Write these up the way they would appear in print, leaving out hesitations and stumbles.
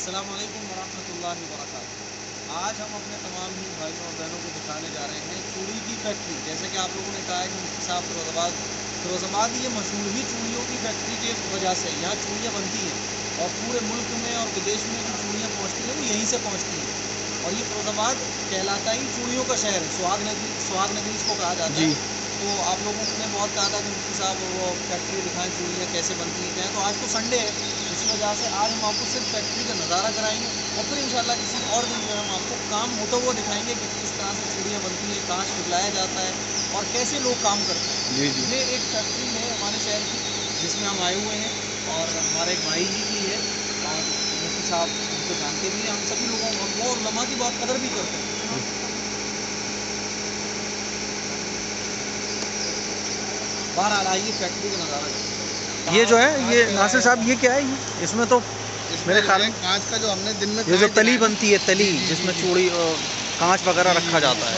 अस्सलाम वालेकुम वरहमतुल्लाहि वबरकातुहू। आज हम अपने तमाम ही भाइयों और बहनों को दिखाने जा रहे हैं चूड़ी की फैक्ट्री। जैसे कि आप लोगों ने कहा है कि मुफ्ती साहब फिरोज़ाबाद ये मशहूर ही चूड़ियों की फैक्ट्री की वजह से यहाँ चूड़ियाँ बनती हैं और पूरे मुल्क में और विदेश में जो चूड़ियाँ पहुँचती हैं वो यहीं से पहुँचती हैं। और ये फिरोज़ाबाद कहलाता ही चूड़ियों का शहर है, सुहाग नगरी इसको कहा जाता है। तो आप लोगों ने बहुत कहा था कि मुफ्ती साहब वो फैक्ट्री दिखाएं, चूड़ियाँ कैसे बनती हैं क्या है। तो आज तो संडे है, इसी वजह से आज हम आपको सिर्फ फैक्ट्री का नज़ारा कराएंगे और फिर इंशाल्लाह किसी और दिन जो है हम आपको काम होता हुआ दिखाएंगे कि किस तरह से चूड़ियाँ बनती हैं, कांच पिघलाया जाता है और कैसे लोग काम करते हैं। ये एक फैक्ट्री है हमारे शहर की जिसमें हम आए हुए हैं और हमारे एक भाई जी की है और मुफ्ती साहब उनको जानते भी हैं। हम सभी लोगों वो उलमा की बहुत कदर भी करते हैं। बहरहाल आइए फैक्ट्री का नज़ारा। ये जो है ये नासिर साहब ये क्या है, ये इसमें तो मेरे ख्याल में कांच का जो हमने दिन में ये जो तली बनती है, तली जिसमें चूड़ी कांच वगैरह रखा जाता है,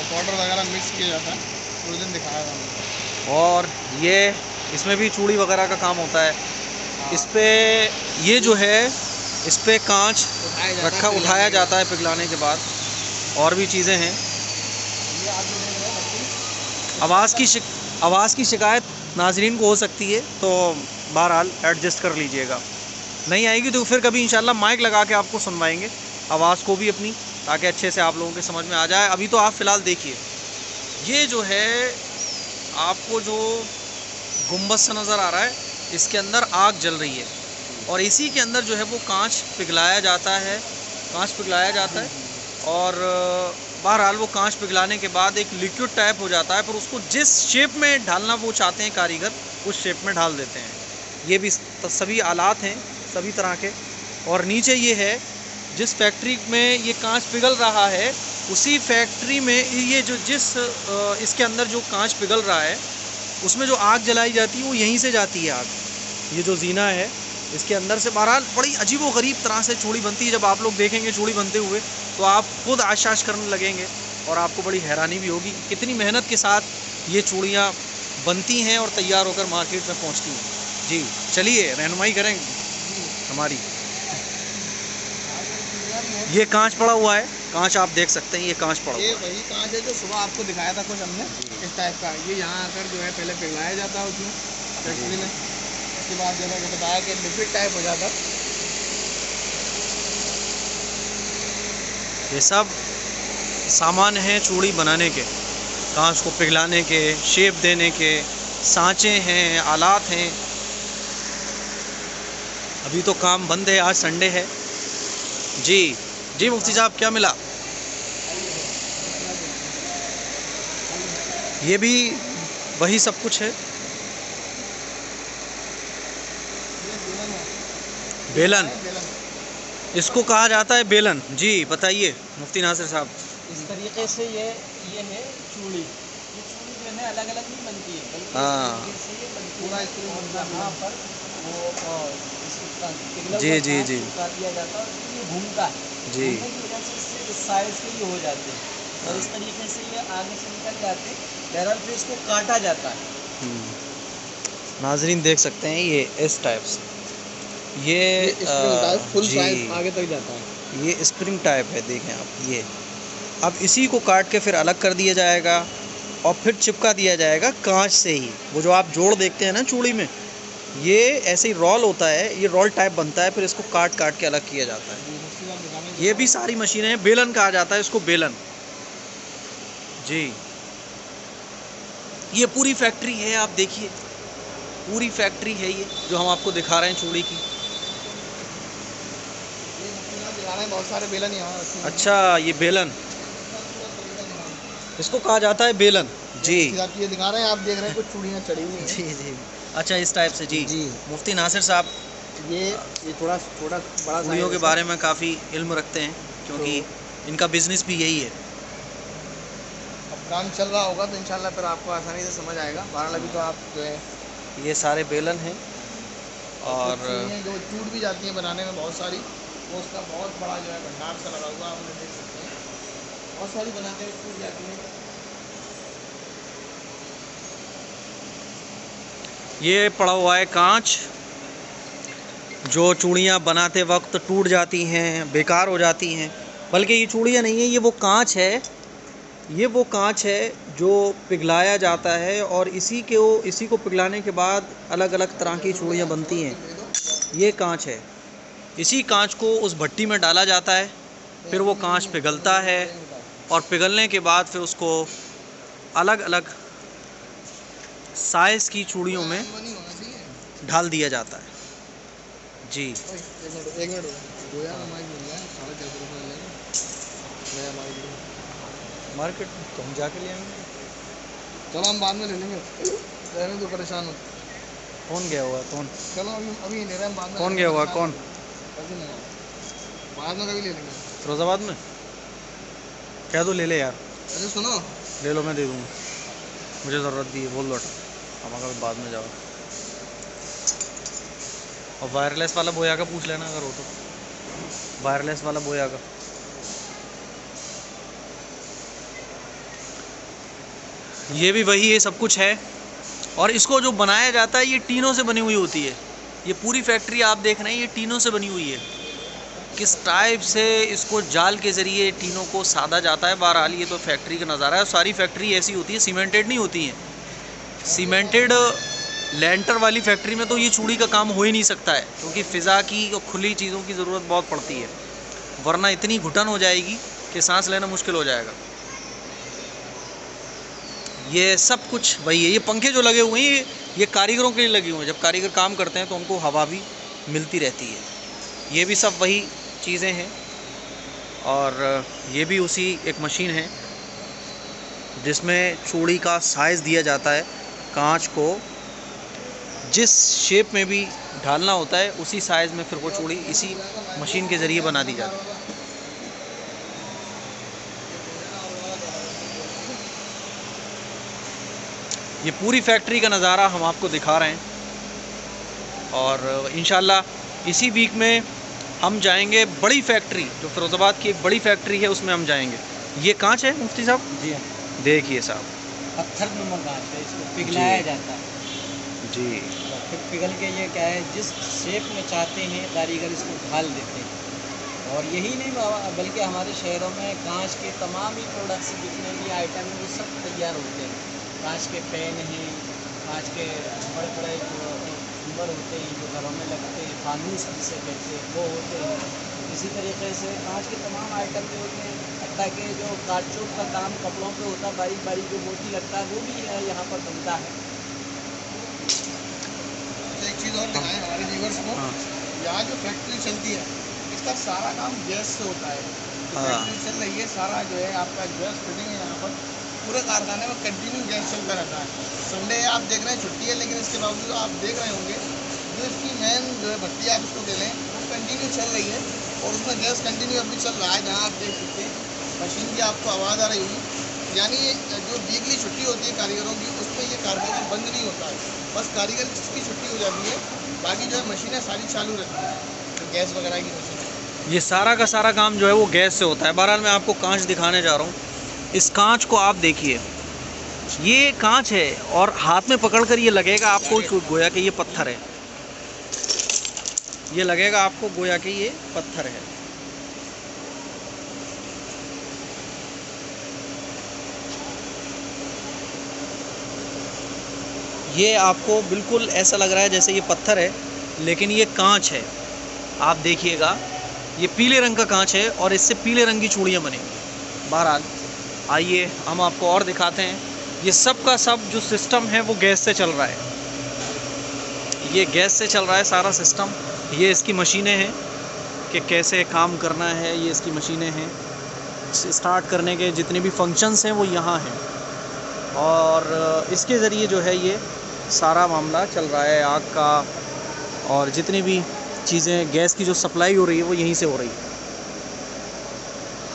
पाउडर वगैरह मिक्स किया जाता है, उस दिन दिखाया था हमने। और ये इसमें भी चूड़ी वगैरह का काम होता है। इस पे ये जो है इस पे कांच उठाया जाता है पिघलाने के बाद, और भी चीज़ें हैं। आवाज़ की शिकायत नाजरीन को हो सकती है, तो बहरहाल एडजस्ट कर लीजिएगा। नहीं आएगी तो फिर कभी इंशाल्लाह माइक लगा के आपको सुनवाएंगे आवाज़ को भी अपनी, ताकि अच्छे से आप लोगों के समझ में आ जाए। अभी तो आप फ़िलहाल देखिए, ये जो है आपको जो गुंबद सा नज़र आ रहा है, इसके अंदर आग जल रही है और इसी के अंदर जो है वो कांच पिघलाया जाता है, और बहरहाल वो कांच पिघलाने के बाद एक लिक्विड टाइप हो जाता है, पर उसको जिस शेप में ढालना वो चाहते हैं कारीगर, उस शेप में ढाल देते हैं। ये भी सभी आलात हैं सभी तरह के। और नीचे ये है जिस फैक्ट्री में ये कांच पिघल रहा है, उसी फैक्ट्री में ये जो इसके अंदर जो कांच पिघल रहा है उसमें जो आग जलाई जाती है वो यहीं से जाती है आग। ये जो जीना है इसके अंदर से बहरहाल बड़ी अजीब व गरीब तरह से चूड़ी बनती है। जब आप लोग देखेंगे चूड़ी बनते हुए तो आप खुद आश्चर्य करने लगेंगे और आपको बड़ी हैरानी भी होगी कितनी मेहनत के साथ ये चूड़ियाँ बनती हैं और तैयार होकर मार्केट में पहुंचती हैं। जी चलिए रहनुमाई करें हमारी। ये कांच पड़ा हुआ है, कांच आप देख सकते हैं, ये कांच पड़ा हुआ है। ये वही कांच है जो सुबह आपको दिखाया था कुछ हमने, इस टाइप का। ये यहाँ आकर जो है पहले पिघलाया जाता है उसमें फैक्ट्री में, उसके बाद जो है बताया कि लिक्विड टाइप हो जाता है। ये सब सामान हैं चूड़ी बनाने के, कांच को पिघलाने के, शेप देने के, सांचे हैं, आलात हैं। अभी तो काम बंद है, आज संडे है। जी मुफ्ती साहब क्या मिला? ये भी वही सब कुछ है। बेलन, इसको कहा जाता है बेलन। जी बताइए मुफ्ती नासिर साहब। इस तरीके से ये है चूड़ी। ये चूड़ी जो है अलग अलग नहीं बनती है, बल्कि हाँ ये बनती है यहाँ पर वो जी दिया जाता है और ये घूमता है। जी घूमने की वजह से इससे इस साइज के ये हो जाते हैं और इस तरीके से ये आगे से निकल जाते हैं। बहरहाल फिर इसको काटा जाता है। नाजरीन देख सकते हैं ये इस टाइप से ये फुल साइज आगे तक जाता है। ये स्प्रिंग टाइप है, देखें आप। ये अब इसी को काट के फिर अलग कर दिया जाएगा और फिर चिपका दिया जाएगा कांच से ही। वो जो आप जोड़ देखते हैं ना चूड़ी में, ये ऐसे ही रोल होता है, ये रोल टाइप बनता है, फिर इसको काट के अलग किया जाता है। ये भी सारी मशीनें हैं, बेलन कहा जाता है इसको, बेलन। जी ये पूरी फैक्ट्री है, आप देखिए पूरी फैक्ट्री है ये जो हम आपको दिखा रहे हैं चूड़ी की। बहुत सारे बेलन यहाँ। अच्छा ये बेलन, इसको कहा जाता है बेलन। जी ये दिखा रहे हैं, आप देख रहे हैं कुछ चूड़ियाँ चढ़ी हुई हैं। जी अच्छा इस टाइप से। जी मुफ्ती नासिर साहब ये थोड़ा बड़ा चूड़ियों के बारे में काफ़ी इल्म रखते हैं, क्योंकि इनका बिजनेस भी यही है। अब काम चल रहा होगा तो इंशाल्लाह फिर आपको आसानी से समझ आएगा। बहरहाल अभी तो आप जो है ये सारे बेलन हैं और जो टूट भी जाती हैं बनाने में बहुत सारी, वो उसका बहुत बड़ा जो है भंडार सा लगा हुआ, आप देख सकते हैं। बहुत सारी बनाते हैं, टूट जाती हैं। ये पड़ा हुआ है कांच, जो चूड़ियाँ बनाते वक्त टूट जाती हैं, बेकार हो जाती हैं। बल्कि ये चूड़ियाँ नहीं है, ये वो कांच है, ये वो कांच है जो पिघलाया जाता है और इसी को पिघलाने के बाद अलग अलग तरह की चूड़ियाँ बनती हैं। ये कांच है, इसी कांच को उस भट्टी में डाला जाता है, फिर वो कांच पिघलता है और पिघलने के बाद फिर उसको अलग अलग साइज़ की चूड़ियों में ढाल दिया जाता है। जी एक मिनट गोया में माइक मिल गया 450 रुपये लेंगे नया माइक मार्केट तो हम जाके ले आएंगे। चलो हम बाद में ले लेंगे, रहने दो, परेशान हो। कौन गया हुआ कौन? चलो अभी ले रहे हैं, बाद में कौन गया हुआ कौन? बाद में कभी ले लेंगे। फिरोजाबाद में कह दो ले ले यार। अरे सुनो, ले लो, मैं दे दूँगा, मुझे ज़रूरत भी है, बोल दो हम अगर बाद में जाओ। और वायरलेस वाला बोया का पूछ लेना अगर हो तो, वायरलेस वाला बोया का। ये भी वही है, सब कुछ है। और इसको जो बनाया जाता है ये टीनों से बनी हुई होती है। ये पूरी फैक्ट्री आप देख रहे हैं, ये टीनों से बनी हुई है। किस टाइप से इसको जाल के ज़रिए टीनों को साधा जाता है। बहरहाल ये तो फैक्ट्री का नज़ारा है। सारी फैक्ट्री ऐसी होती है, सीमेंटेड नहीं होती है। सीमेंटेड लेंटर वाली फैक्ट्री में तो ये चूड़ी का काम हो ही नहीं सकता है, क्योंकि फ़िज़ा की और खुली चीज़ों की ज़रूरत बहुत पड़ती है, वरना इतनी घुटन हो जाएगी कि सांस लेना मुश्किल हो जाएगा। ये सब कुछ वही है। ये पंखे जो लगे हुए हैं ये कारीगरों के लिए लगे हुए हैं। जब कारीगर काम करते हैं तो उनको हवा भी मिलती रहती है। ये भी सब वही चीज़ें हैं। और ये भी उसी एक मशीन है जिसमें चूड़ी का साइज़ दिया जाता है। कांच को जिस शेप में भी ढालना होता है उसी साइज़ में फिर वो चूड़ी इसी मशीन के ज़रिए बना दी जाती है। ये पूरी फैक्ट्री का नज़ारा हम आपको दिखा रहे हैं। और इंशाल्लाह इसी वीक में हम जाएंगे बड़ी फैक्ट्री, जो फिरोज़ाबाद की एक बड़ी फैक्ट्री है, उसमें हम जाएंगे। ये कांच है मुफ्ती साहब जी, देखिए साहब, पत्थर नुमा कांच है, इसको पिघलाया जाता है जी। फिर पिघल के ये क्या है, जिस शेप में चाहते हैं कारीगर इसको ढाल देते हैं। और यही नहीं बल्कि हमारे शहरों में कांच के तमाम ही प्रोडक्ट्स जितने भी आइटम हैं वो सब तैयार होते हैं। कांच के पेन हैं, कांच के बड़े बड़े जो झूमर होते हैं जो घरों में लगते हैं, फानूस जिसे कहते हैं वो होते हैं। इसी तरीके से कांच के तमाम आइटम जो होते हैं, हत्ता के जो काटचोट का काम कपड़ों पे होता है, बारीक बारीक जो मोती लगता है वो भी यहाँ पर बनता है। एक चीज़ और दिखाएं हमारे व्यूअर्स को, यहाँ जो फैक्ट्री चलती है इसका सारा काम गैस से होता है। फैक्ट्री चल रही है, सारा जो है आपका गैस फिटिंग है यहाँ पर, पूरे कारखाने में कंटिन्यू गैस चलता रहता है। संडे आप देख रहे हैं छुट्टी है, लेकिन इसके बावजूद आप देख रहे होंगे जो इसकी मेन जो है भट्टी आप इसको कह लें वो कंटिन्यू चल रही है और उसमें गैस कंटिन्यू अभी चल रहा है। जहाँ आप देख सकते हैं मशीन की आपको आवाज़ आ रही होगी, यानी जो वीकली छुट्टी होती है कारीगरों की उसमें ये कारखाना बंद नहीं होता है। बस कारीगर की छुट्टी हो जाती है, बाकी जो है मशीनें सारी चालू रहती हैं, तो गैस वगैरह की मशीनें। ये सारा का सारा काम जो है वो गैस से होता है। बहरहाल मैं आपको कांच दिखाने जा रहा हूँ। इस कांच को आप देखिए, ये कांच है और हाथ में पकड़कर ये लगेगा आपको गोया कि ये पत्थर है। ये लगेगा आपको गोया कि ये पत्थर है। ये आपको बिल्कुल ऐसा लग रहा है जैसे ये पत्थर है, लेकिन ये कांच है। आप देखिएगा ये पीले रंग का कांच है और इससे पीले रंग की चूड़ियाँ बनेंगी। बहरहाल आइए हम आपको और दिखाते हैं। ये सब का सब जो सिस्टम है वो गैस से चल रहा है। ये गैस से चल रहा है सारा सिस्टम। ये इसकी मशीनें हैं कि कैसे काम करना है, ये इसकी मशीनें हैं। स्टार्ट करने के जितने भी फंक्शंस हैं वो यहाँ हैं और इसके ज़रिए जो है ये सारा मामला चल रहा है आग का, और जितनी भी चीज़ें गैस की जो सप्लाई हो रही है वो यहीं से हो रही है।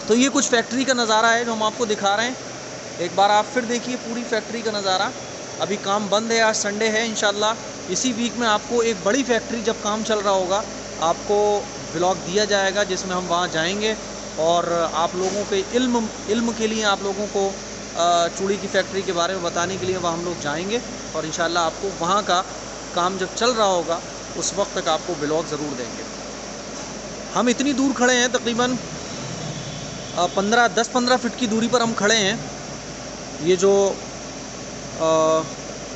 तो ये कुछ फैक्ट्री का नज़ारा है जो हम आपको दिखा रहे हैं। एक बार आप फिर देखिए पूरी फैक्ट्री का नज़ारा। अभी काम बंद है, आज संडे है। इंशाल्लाह इसी वीक में आपको एक बड़ी फैक्ट्री जब काम चल रहा होगा आपको व्लॉग दिया जाएगा, जिसमें हम वहाँ जाएंगे और आप लोगों के इल्म के लिए आप लोगों को चूड़ी की फैक्ट्री के बारे में बताने के लिए वहाँ हम लोग जाएंगे और इंशाल्लाह आपको वहाँ का काम जब चल रहा होगा उस वक्त तक आपको ब्लॉग ज़रूर देंगे। हम इतनी दूर खड़े हैं, तकरीबन 10-15 फीट की दूरी पर हम खड़े हैं। ये जो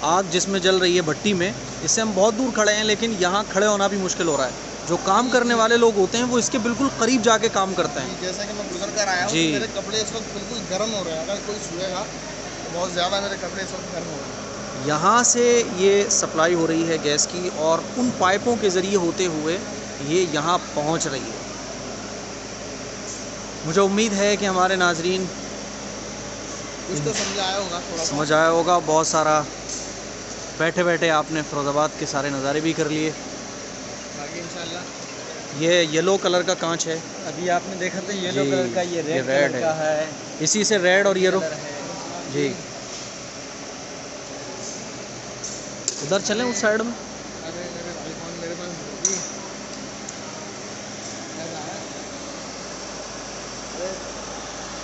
आग जिसमें जल रही है भट्टी में, इससे हम बहुत दूर खड़े हैं, लेकिन यहाँ खड़े होना भी मुश्किल हो रहा है। जो काम करने वाले लोग होते हैं वो इसके बिल्कुल करीब जाके काम करते हैं। जैसा कि मैं गुजर कर आया हूँ, मेरे कपड़े इस वक्त बिल्कुल गर्म हो रहे हैं। अगर कोई छुएगा तो बहुत ज़्यादा मेरे कपड़े इस वक्त गर्म हो रहे हैं। यहाँ से ये सप्लाई हो रही है गैस की, और उन पाइपों के ज़रिए होते हुए ये यहाँ पहुँच रही है। मुझे उम्मीद है कि हमारे नाजरीन कुछ तो समझ आया होगा, थोड़ा समझ आया होगा। बहुत सारा बैठे बैठे आपने फिरोज़ाबाद के सारे नज़ारे भी कर लिए। बाकी इंशाल्लाह ये येलो कलर का कांच है, अभी आपने देखा था येलो जी, कलर का, ये रेड कलर का है। इसी से रेड और येलो। जी, उधर चलें उस साइड में। अरे मेरे भाई फोन मेरे पास होगी। ऐसा है, अरे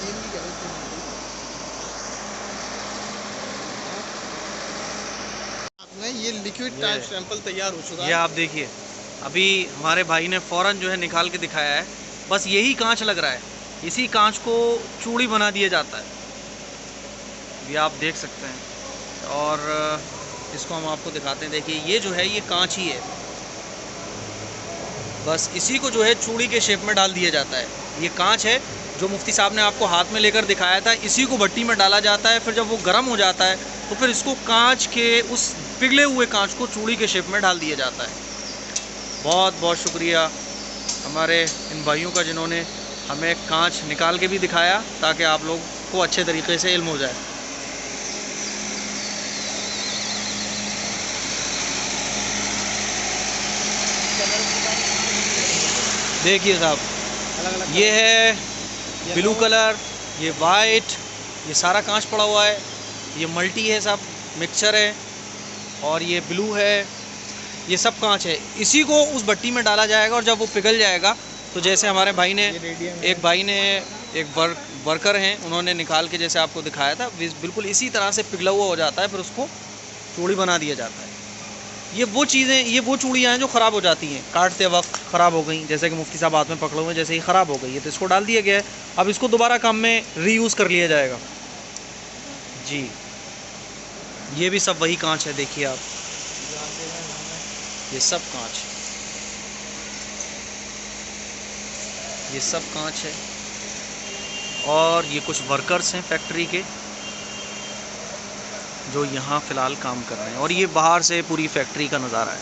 तीन की गलत थी। आपने ये लिक्विड टाइप सैंपल तैयार हो चुका है। ये आप देखिए, अभी हमारे भाई ने फ़ौरन जो है निकाल के दिखाया है। बस यही कांच लग रहा है, इसी कांच को चूड़ी बना दिया जाता है। ये आप देख सकते हैं, और इसको हम आपको दिखाते हैं। देखिए, ये जो है ये कांच ही है, बस इसी को जो है चूड़ी के शेप में डाल दिया जाता है। ये कांच है जो मुफ्ती साहब ने आपको हाथ में लेकर दिखाया था, इसी को भट्टी में डाला जाता है। फिर जब वो गर्म हो जाता है तो फिर इसको कांच के उस पिघले हुए कांच को चूड़ी के शेप में डाल दिया जाता है। बहुत बहुत शुक्रिया हमारे इन भाइयों का, जिन्होंने हमें कांच निकाल के भी दिखाया ताकि आप लोग को अच्छे तरीके से इल्म हो जाए। देखिए साहब, ये है ब्लू कलर, ये वाइट, ये सारा कांच पड़ा हुआ है। ये मल्टी है, सब मिक्सचर है, और ये ब्लू है। ये सब कांच है, इसी को उस भट्टी में डाला जाएगा, और जब वो पिघल जाएगा तो जैसे हमारे भाई ने, एक भाई ने, एक वर्कर हैं, उन्होंने निकाल के जैसे आपको दिखाया था, बिल्कुल इसी तरह से पिघला हुआ हो जाता है। फिर उसको चूड़ी बना दिया जाता है। ये वो चीज़ें, ये वो चूड़ियाँ हैं जो ख़राब हो जाती हैं, काटते वक्त ख़राब हो गई, जैसे कि मुफ्ती साहब हाथ में पकड़े हुए, जैसे ही ख़राब हो गई है तो इसको डाल दिया गया है। अब इसको दोबारा काम में रीयूज़ कर लिया जाएगा। जी, ये भी सब वही कांच है, देखिए आप, ये सब कांच, ये सब कांच है। और ये कुछ वर्कर्स हैं फैक्ट्री के जो यहाँ फ़िलहाल काम कर रहे हैं, और ये बाहर से पूरी फैक्ट्री का नज़ारा है।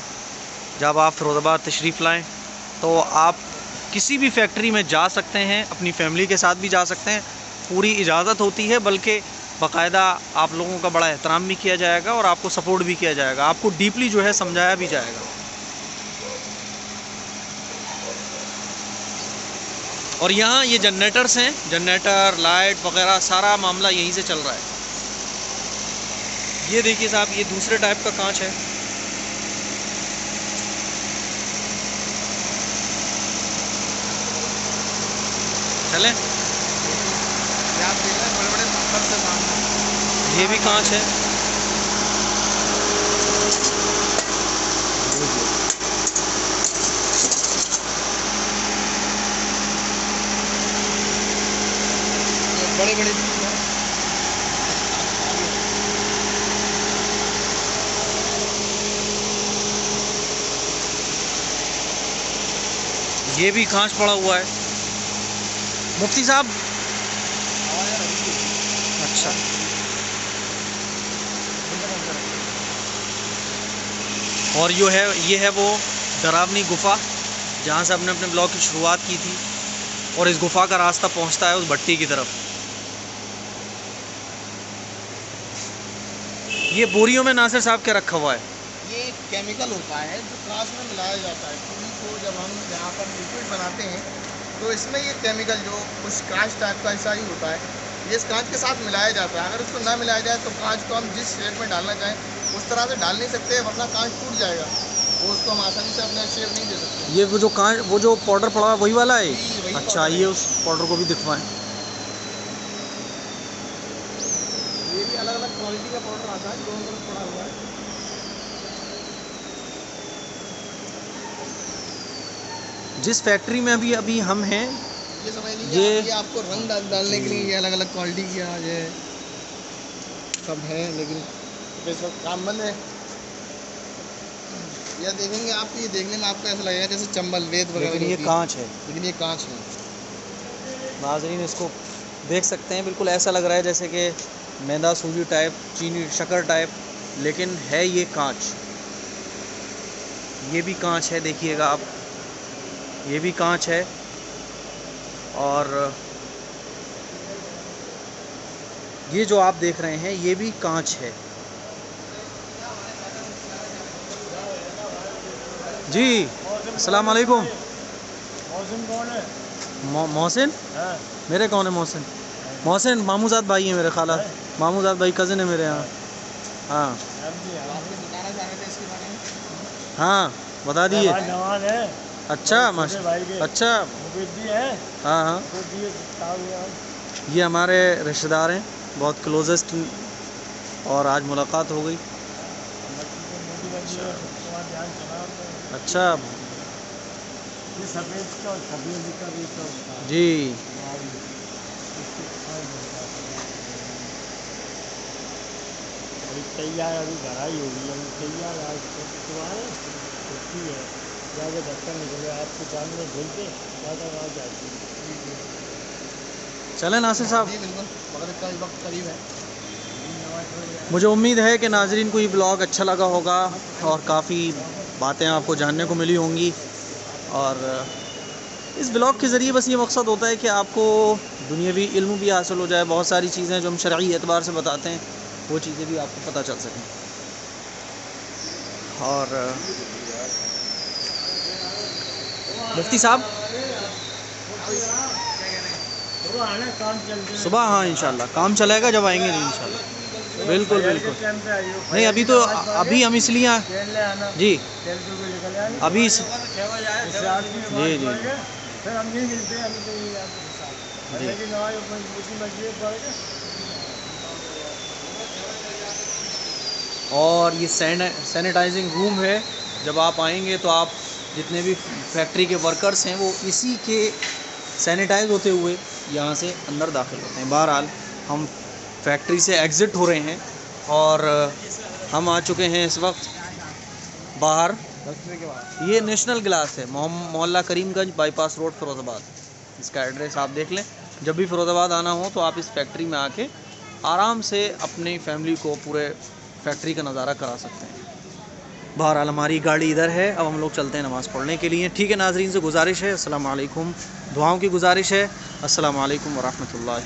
जब आप फिरोज़ाबाद तशरीफ़ लाएँ तो आप किसी भी फैक्ट्री में जा सकते हैं, अपनी फैमिली के साथ भी जा सकते हैं, पूरी इजाज़त होती है, बल्कि बाकायदा आप लोगों का बड़ा एहतराम भी किया जाएगा और आपको सपोर्ट भी किया जाएगा, आपको डीपली जो है समझाया भी जाएगा। और यहाँ ये जनरेटर्स हैं, जनरेटर, लाइट वगैरह सारा मामला यहीं से चल रहा है। ये देखिए साहब, ये दूसरे टाइप का कांच है। चलें, आप देख रहे हैं बड़े-बड़े पत्थर से सामने, ये भी कांच है। बड़े-बड़े ये भी कांच पड़ा हुआ है। मुफ्ती साहब, अच्छा, और ये है वो डरावनी गुफ़ा जहाँ से हमने अपने ब्लॉग की शुरुआत की थी, और इस गुफ़ा का रास्ता पहुँचता है उस भट्टी की तरफ। ये बोरियों में नासिर साहब क्या रखा हुआ है? ये केमिकल होता है जो कांच में मिलाया जाता है। चूड़ी को जब हम यहाँ पर लिक्विड बनाते हैं तो इसमें ये केमिकल जो कुछ कांच टाइप का ऐसा ही होता है, ये इस कांच के साथ मिलाया जाता है। अगर उसको ना मिलाया जाए तो कांच को हम जिस शेप में डालना चाहें उस तरह से डाल नहीं सकते, वरना कांच टूट जाएगा। वो उसको हम आसानी से अपने शेप नहीं दे सकते। ये वो जो पाउडर पड़ा हुआ वही वाला है? वही अच्छा, ये उस पाउडर को भी दिखवाएं। ये भी अलग अलग क्वालिटी का पाउडर आता है, दोनों तरफ पड़ा हुआ है। जिस फैक्ट्री में अभी हम हैं, ये समझ ये- लीजिए ये आपको रंग डालने के लिए ये अलग अलग क्वालिटी की आज है सब है, लेकिन इस वक्त काम बंद है। यह देखेंगे आप, ये देखने में आपको ऐसा लगेगा जैसे चंबल वेद वगैरह लेकिन ये होती है, कांच है। लेकिन ये कांच है। नाज़रीन इसको देख सकते हैं, बिल्कुल ऐसा लग रहा है जैसे कि मैदा सूजी टाइप, चीनी शक्कर टाइप, लेकिन है ये कांच। ये भी कांच है, देखिएगा आप, ये भी कांच है। और ये जो आप देख रहे हैं ये भी कांच है। जी अस्सलाम वालेकुम। मौसम कौन है? मोहसिन? हाँ। मेरे कौन है मोहसिन? मोहसिन मामूजाद भाई हैं मेरे, खाला मामूजाद भाई कज़न है मेरे यहाँ। हाँ आपको बताना चाह रहे थे इसके बारे में। हाँ बता दिए। जवान है। अच्छा अच्छा है। हाँ हाँ, ये हमारे रिश्तेदार हैं, बहुत क्लोजेस्ट, और आज मुलाकात हो गई। अच्छा ये सफेद का भी तो जी, अभी तैयार, अभी भराई होगी, अभी तैयार आज तुम्हारे छुट्टी है, जाके धक्का निकले आपको जानने भेजते ज़्यादा आ जाएगी। चलें नासिर साहब, जी बिल्कुल, मगर का वक्त करीब है। मुझे उम्मीद है कि नाजरीन को ये ब्लॉग अच्छा लगा होगा और काफ़ी बातें आपको जानने को मिली होंगी। और इस ब्लॉग के ज़रिए बस ये मकसद होता है कि आपको दुनियावी इल्म भी हासिल हो जाए, बहुत सारी चीज़ें जो हम शरई एतबार से बताते हैं वो चीज़ें भी आपको पता चल सकें। और मुफ्ती साहब सुबह, हाँ इंशाल्लाह काम चलेगा जब आएंगे, नहीं इंशाल्लाह, बिल्कुल बिल्कुल। नहीं अभी तो, अभी हम इसलिए जी अभी जी जी फिर हम नहीं मिलते हैं, और ये सैनिटाइजिंग रूम है। जब आप आएंगे तो आप जितने भी फैक्ट्री के वर्कर्स हैं वो इसी के सैनिटाइज होते हुए यहाँ से अंदर दाखिल होते हैं। बहरहाल हम फैक्ट्री से एग्ज़िट हो रहे हैं और हम आ चुके हैं इस वक्त बाहर। ये नेशनल ग्लास है, मोहल्ला करीमगंज, बाईपास रोड, फ़िरोज़ाबाद। इसका एड्रेस आप देख लें। जब भी फ़िरोज़ाबाद आना हो तो आप इस फैक्ट्री में आके आराम से अपनी फैमिली को पूरे फैक्ट्री का नज़ारा करा सकते हैं। बहरहाल हमारी गाड़ी इधर है, अब हम लोग चलते हैं नमाज़ पढ़ने के लिए। ठीक है नाज़रीन से गुजारिश है, अस्सलाम वालेकुम, दुआओं की गुजारिश है। अस्सलाम वालेकुम व रहमतुल्लाहि।